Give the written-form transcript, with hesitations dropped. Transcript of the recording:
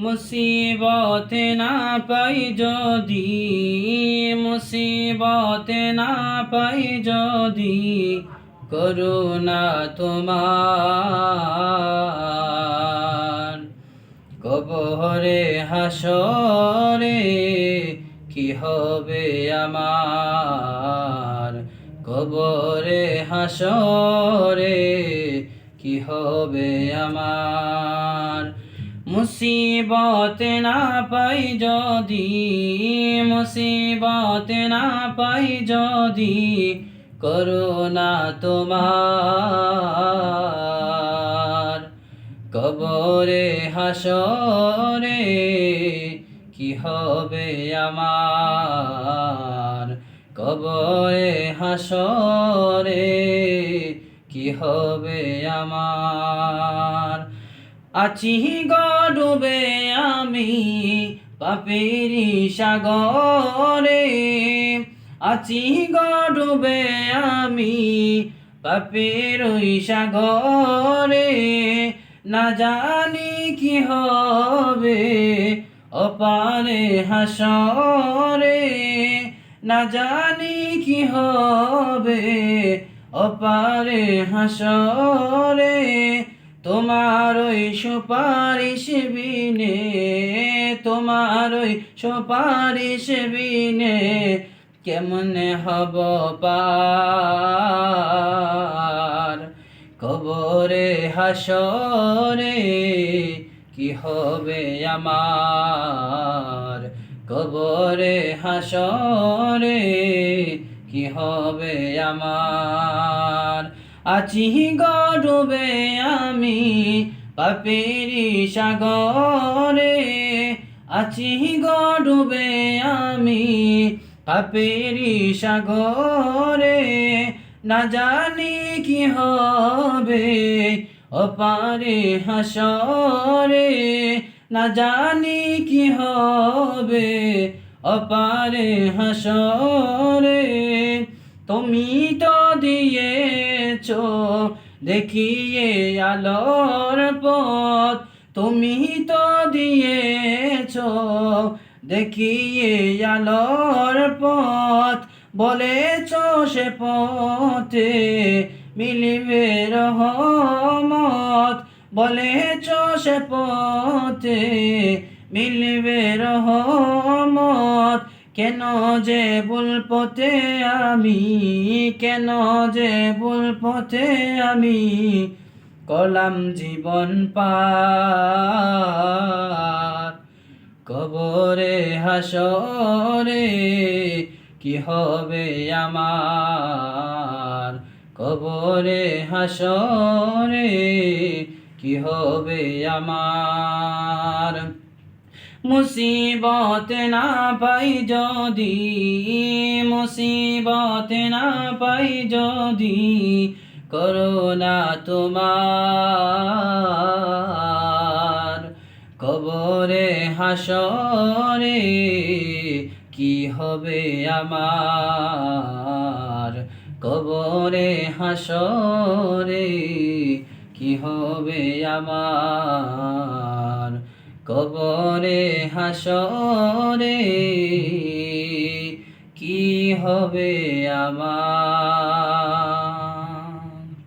মুসিবতে না পাই যদি, মুসিবতে না পাই যদি, করুণা তোমার। কবরে হাসরে কি হবে আমার, কবরে হাসরে কি হবে আমার। মুসিবতে না পাই যদি, মুসিবতে না পাই যদি, করুণা তোমার। কবরে হাসরে কি হবে আমার, কবরে হাসরে কি হবে আমার। আছি ডুবে আমি পাপেরি সাগরে, আছি ডুবে আমি পাপের সাগরে। না জানি কি হবে অপারে হাসরে, না জানি কি হবে অপারে হাসরে। তোমার ওই সুপারিশ বিনে, তোমার ওই সুপারিশ বিনে কেমনে হব পার। কবরে হাসরে কি হবে আমার, কবরে হাসরে কি হবে আমার। আছি ডুবে আমি পাপেরি সাগরে, আছি ডুবে আমি পাপেরি সাগরে। না জানি কি হবে অপারে হাসরে, না জানি কি হবে অপারে হাসরে। তুমি তো দিয়েছ দেখিয়ে আলোর পথ, তুমি তো দিয়েছ দেখিয়ে আলোর পথ। বলেছ সে পথে মিলিবে রহমত, বলেছ সে পথে মিলিবে রহমত। কেন যে ভুল পথে আমি, কেন যে ভুল পথে আমি করলাম জীবন পার। কবরে হাসরে কি হবে আমার, কবরে হাসরে কি হবে আমার। মুসিবতে না পাই যদি, মুসিবতে না পাই যদি, করুণা তোমার। কবরে হাসরে কি হবে আমার, কবরে হাসরে কি হবে আমার। কবরে হাসরে কি হবে আমার।